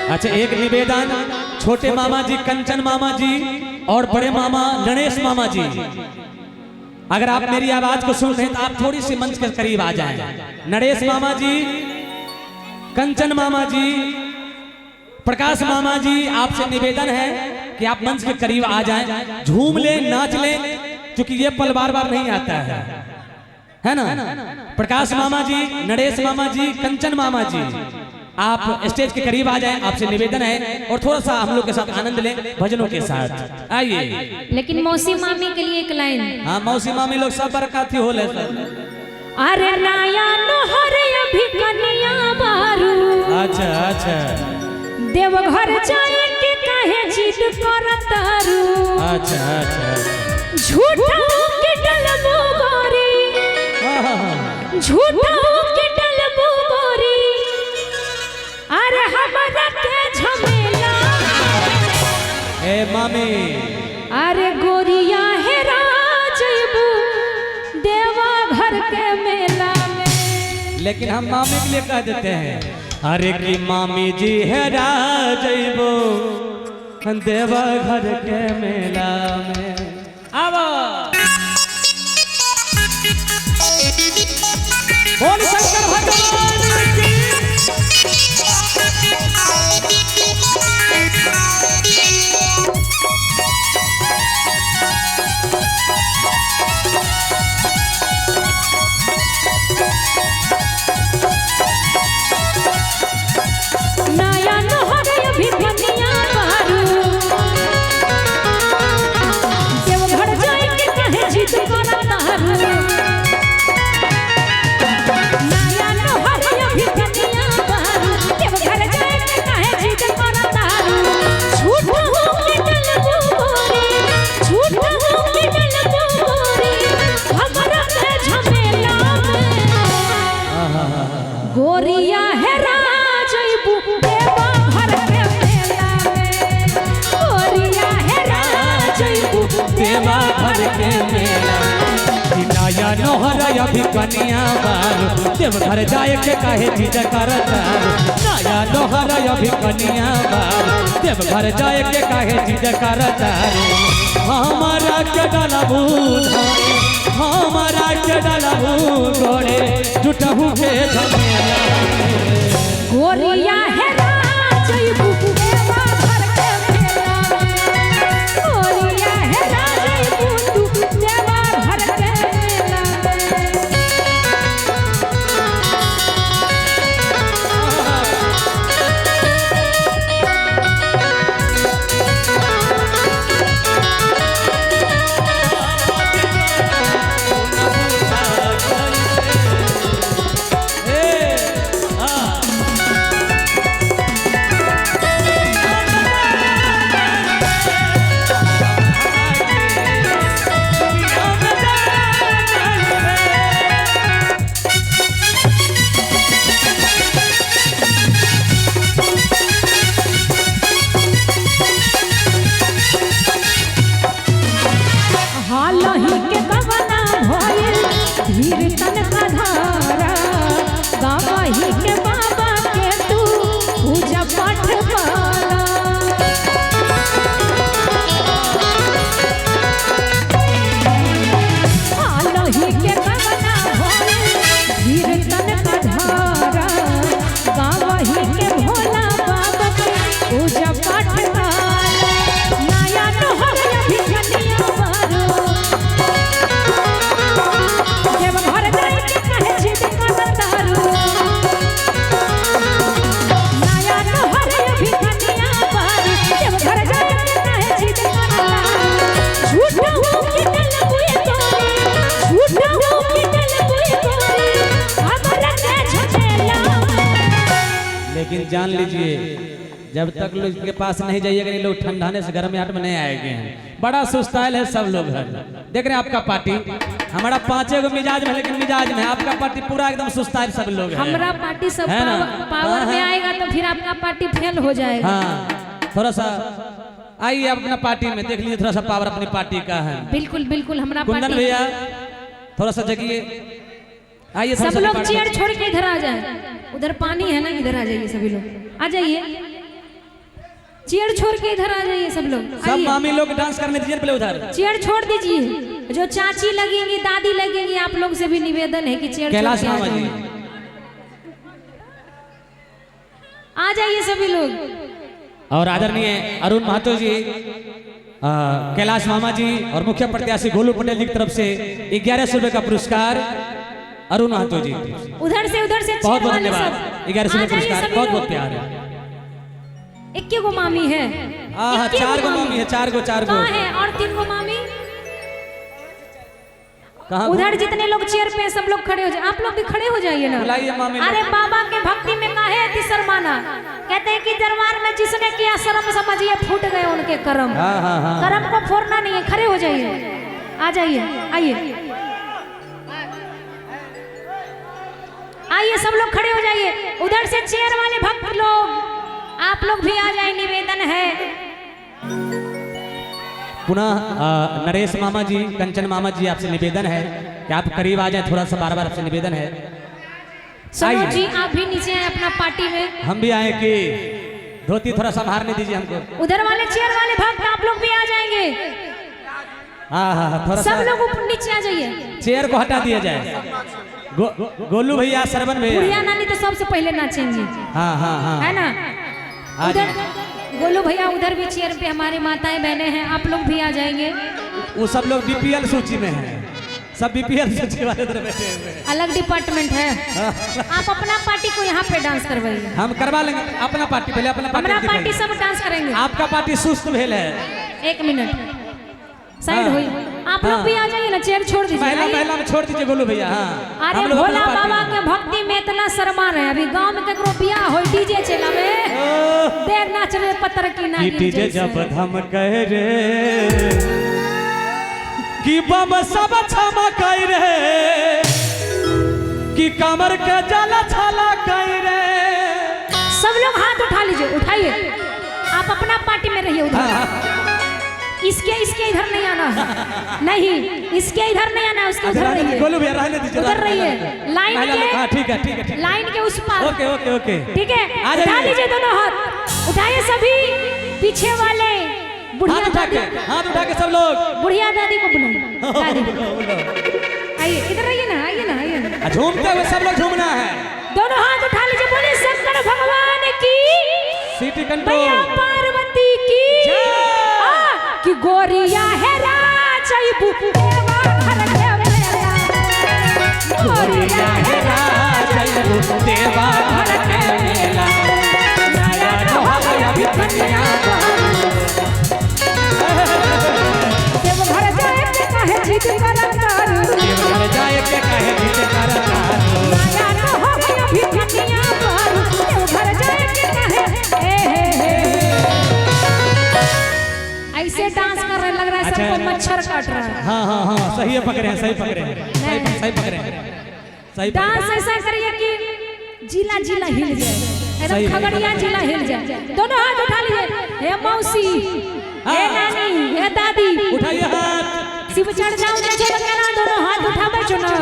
अच्छा, एक निवेदन, छोटे मामा जी कंचन मामा जी और बड़े मामा गणेश मामा जी, अगर आप मेरी आवाज को सुन रहे हैं तो आप थोड़ी सी मंच के करीब आ जाएं। नरेश मामा जी, कंचन मामा जी, प्रकाश मामा जी, आपसे निवेदन है कि आप मंच के करीब आ जाएं, झूम लें, नाच लें, क्योंकि ये पल बार बार नहीं आता है ना। प्रकाश मामा जी, नरेश मामा जी, कंचन मामा जी, आप स्टेज के करीब आ जाएं, आपसे निवेदन है, और थोड़ा सा हम लोग के साथ आनंद लें भजनों के साथ। आइए। लेकिन मौसी मामी के लिए एक लाइन। हाँ, मौसी मामी लोग सब बरकत हो ले। अरे नाया नहर अभी कनिया बारू। अच्छा अच्छा। देवघर जाए के काहे जिद करतारू। अच्छा अच्छा। झूठा के डलबो गोरी, झूठा के डलबो गोरी, अरे हमरा के झमेला। ए मामी, अरे गोरिया हेरा जइबू देवा घर के मेला में। लेकिन हम मामी के लिए कह देते हैं, अरे कि मामी जी हेरा जइबो देवा घर के मेला में। आवा बोल शंकर भगवान की। नाया नहर अभी कनिया बारू। देवघर जाए के काहे जिद करतारू। नाया नहर अभी कनिया बारू। देवघर जाए के काहे जिद करतारू। झूठा हो के डलबो गोरी, झूठा हो के डलबो गोरी, हमरा के झमेला में। गोरिया हेरा जइबू देवा घर के मेला में। गोरिया हेरा जइबू देवा घर के मेला। नाया नोहर अभी कनिया बारू। देवघर जाए के काहे जिद करतारू। नाया नोहर अभी कनिया बारू। देवघर जाए के काहे जिद करतारू। हमारा के डलबू धोरे, हमारा के डलबू गोरे, जुटहू के झमेला। गोरिया हेरा जइबू देवा घर के मेला में। गोरिया हेरा जइबू तू देवा घर के मेला में। हालही के गवना भइल धीर तन का धारा। गावही के बाबा के तू पूजा पाठ वाला। हालही के गवना भइल धीर तन का धारा। गावही के भोला बाबा के पूजा पाठ वाला। नाया नोहर अभी कनिया बारू। देवघर जाए के काहे जिद करतारू। नाया नोहर अभी कनिया बारू। देवघर जाए के काहे जिद करतारू। झूठा हो के डलबू गोरी, झूठा हो के डलबू गोरी, हमरा के झमेला में। लेकिन जान लीजिए, जब तक लोग के पास नहीं जाइएगा, ये लोग ठंडाने से घर में हाट में नहीं आएंगे हैं। बड़ा सुस्ताइल है सब लोग है। देख रहे हैं आपका पार्टी, हमारा 5 गो मिजाज में, लेकिन मिजाज में आपका पार्टी पूरा एकदम सुस्ताइल सब लोग है। हमरा पार्टी सब है ना? पावर में आएगा तो फिर आपका पार्टी फेल हो जाएगा। हाँ, थोड़ा सा आइए अपना पार्टी में देख लीजिए, थोड़ा सा पावर अपनी पार्टी का है। बिल्कुल बिल्कुल हमरा कुंदन पार्टी। भैया थोड़ा सा जगिए, आइए सब लोग चेयर छोड़ के इधर आ जाए। उधर पानी है ना, इधर आ जाइए सभी लोग, आ जाइए। चेयर छोड़ के इधर आ जाइए सब लोग। सब आइए। मामी लोग डांस करने दीजिए पहले उधर। चेयर छोड़ दीजिए, जो चाची लगेंगी दादी लगेंगी आप लोग से भी निवेदन है कि चेयर कैलाश छोड़ के आ मामा जी जाइए। आ जाइए सभी लोग। और आदरणीय अरुण महतो जी, कैलाश मामा जी और मुख्य प्रत्याशी गोलू पटेल जी की तरफ से 1100 रुपए का पुरस्कार अरुण महतो जी। उधर से बहुत चेयर बहुत वाले धन्यवाद। सब 1100 आ रुपए जाइए पुरस्कार सभी बहुत बहुत लोग। प्यार है। इक्की गो मामी है। हाँ, इक्की 4 गो मामी है, 4 गो कहाँ है? और 3 गो मामी कहाँ? उधर जितने लोग चेयर पे हैं, सब लोग खड़े हो जाए। आप लोग भी खड़े हो जाइए ना। बुलाइए मामी लोग। अरे बाबा के भक्ति में काहे अति शर्माना। कहते हैं कि दरबार में जिसने किया शर्म समझिए फूट गए उनके कर्म। हाँ हाँ हाँ। कर्म को फोड़ना नहीं है, खड़े हो जाइए। आ जाइए, आइए आइए सब लोग खड़े हो जाइए। उधर से चेयर वाले भक्त लोग आप लोग भी आ जाए, निवेदन है। पुनः नरेश मामा जी, कंचन मामा जी, आपसे निवेदन है कि आप करीब आ जाए, थोड़ा सा बार बार आपसे निवेदन है। सनोज जी आप भी नीचे आए अपना पार्टी में। हम भी आए कि धोती थोड़ा संभालने दीजिए हमको। उधर वाले चेयर वाले भक्त आप लोग भी आ जाएंगे। हाँ हाँ, थोड़ा सब सा लोग ऊपर नीचे आ जाइए। चेयर को हटा दिया जाए। गोलू भैया, सरवन बुढ़िया भैया। नानी तो सबसे पहले नाचेंगी, हाँ हाँ हाँ, है ना? आ उधर जाइए। गोलू भैया उधर भी चेयर पे हमारे माताएं बहनें हैं, आप लोग भी आ जाएंगे। वो सब लोग बीपीएल सूची में हैं, सब बीपीएल सूची वाले तरफ बैठे हुए हैं। अलग डिपार्टमेंट है। आप अपना पार्टी को यहाँ पे डांस करवाइए। हम करवा लेंगे अपना पार्टी, पहले अपना हमारा पार्टी पार्टी दिखाइए। सब डांस करेंगे। आपका पार्टी सुस्त भेल है। 1 मिनट साइड हाँ। हुई। आप लोग हाँ। भी आ जाइए ना, चेयर छोड़ दीजिए। महिला आइए। महिला में छोड़ दीजिए गोलू भैया। हाँ, अरे हम लोग भोला अपना बाबा पार्टी के भक्ति में इतना शर्मा रहे। अभी गांव में ककरो बियाह हो डीजे चलावे, ओह, देर नाच रहे पत्थर की ना कि डीजे जब धम कह रे कि बम सब क्षमा कह रे कि कमर के जला छला कह रे। सब लोग हाथ उठा लीजिए, उठाइए। आप अपना पार्टी में रहिए उधर। इसके इधर नहीं आना। नहीं, इसके इधर नहीं आना, उसके उधर रहिए। गोलू भैया रहने दीजिए, उधर रहिए। लाइन हाँ, के ठीक है ठीक है ठीक है। लाइन के उस पार। ओके ओके ओके, ठीक है, आ उठा जाइए। लीजिए दोनों हाथ। उठाइए सभी। पीछे वाले बुढ़िया हाथ उठा के, दादी, हाथ उठा के सब लोग बुढ़िया दादी को बुलाओ। दादी आइए, इधर आइए ना, आइए ना, आइए ना। झूमते हुए सब लोग झूमना है। दोनों हाथ उठा लीजिए। बोले शंकर भगवान की, सिटी मैया कंट्रोल। पार्वती की। कि गोरिया है राजबू देवा घर के मेला। गोरिया है राजबू देवा घर के मेला। नया जोहर अभी कन्या देवघर जाए के काहे जिद करतारू। देवघर जाए के काहे जिद करतारू। नया जोहर अभी कन्या पर। देवघर जाए के काहे ऐसे डांस कर रहे, लग रहा है सबको मच्छर काट रहा है। हाँ हाँ हाँ, सही है, पकड़े हैं, सही पकड़े हैं, सही पकड़े हैं, सही पकड़े डांस ऐसा करिए कि जिला जिला हिल जाए, सही एकदम है। खगड़िया जिला हिल जाए। दोनों हाथ उठा लीजिए। हे मौसी, हे नानी, हे दादी, उठाइए हाथ। शिव चढ़ जाओ जो बंगना, दोनों हाथ उठावे छो ना।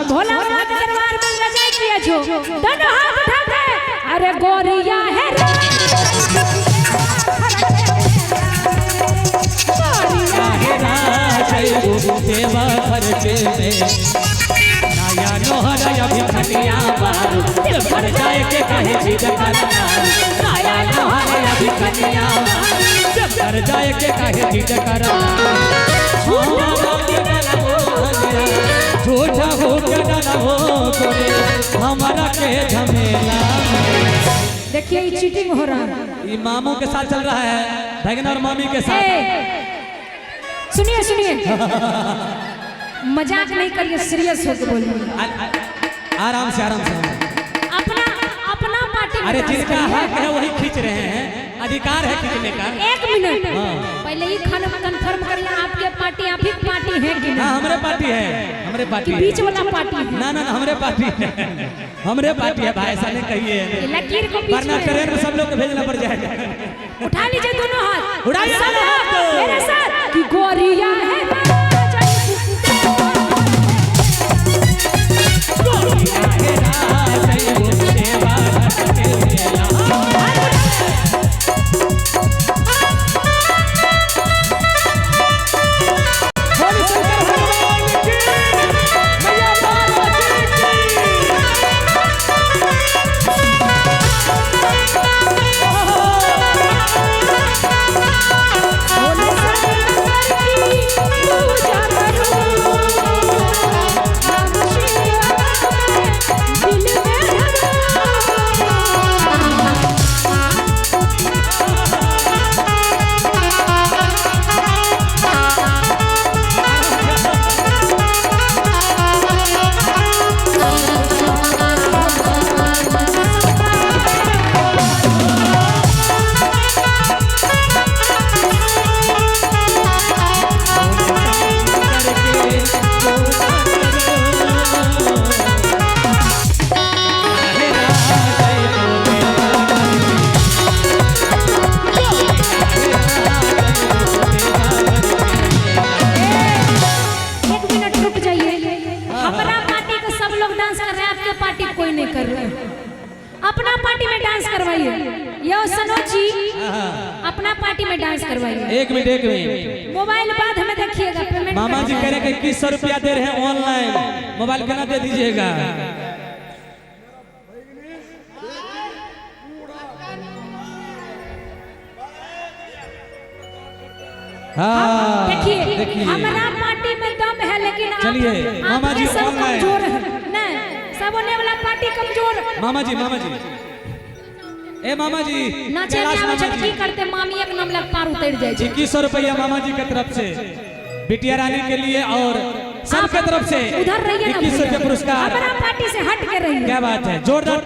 भोला बाबा के दरबार में लजाई किया छो, दोनों हाथ उठा के। अरे गोरिया है देवा घर के मेला। नया जोहर अभी कन्या पर। देवघर जाए के काहे जिद करतारू। नया जोहर अभी कन्या पर। देवघर जाए के काहे जिद करतारू। झूठा हो के डलबो करे हमारा के झमेला। देखिए ये चीटिंग हो रहा है। ये मामू के साथ चल रहा है, भगन और मामी के साथ। सुनिए सुनिए, मजाक नहीं करिए, सीरियस होकर बोलिए। आराम से आराम से। अपना अपना पार्टी में अरे डांस जिनका करिए। हक है वही खींच रहे हैं, अधिकार है खींचने का। 1 मिनट हाँ। पहले ही खाना कंफर्म करिए, आपके पार्टी आप ही पार्टी है कि हाँ, नहीं? हमारे पार्टी है, हमारे पार्टी कि है। बीच वाला पार्टी है? ना ना ना, हमारे पार्टी है, हमारे पार्टी है भाई, ऐसा नहीं ये कहिए, लकीर को बीच वरना में ट्रेन में सब लोग को भेजना पड़ जाएगा। उठा लीजिए दोनों हाथ। उठाइए सब दोनों हाथ को। मेरे साथ कि गोरिया है पार्टी में डांस करवाइए। एक मिनट मोबाइल बाद हमें देखिएगा, पेमेंट मामा जी कह रहे हैं 2100 रुपया दे रहे हैं ऑनलाइन, मोबाइल कितना दे दीजिएगा। हाँ देखिए हमारा पार्टी में दम है, लेकिन चलिए मामा जी सब ऑनलाइन कमजोर है ना, सब होने वाला पार्टी कमजोर। मामा जी ए मामा जी नाचे कैलाश में मामा छटकी जी करते मामी एक नाम लग पार उतर जाए। 2100 रुपया मामा जी की तरफ से बिटिया रानी के लिए और सबके तरफ से उधर रहिए ना, 2100 रुपया पुरस्कार। हमारा पार्टी से हट के रहिए। क्या बात है, जोरदार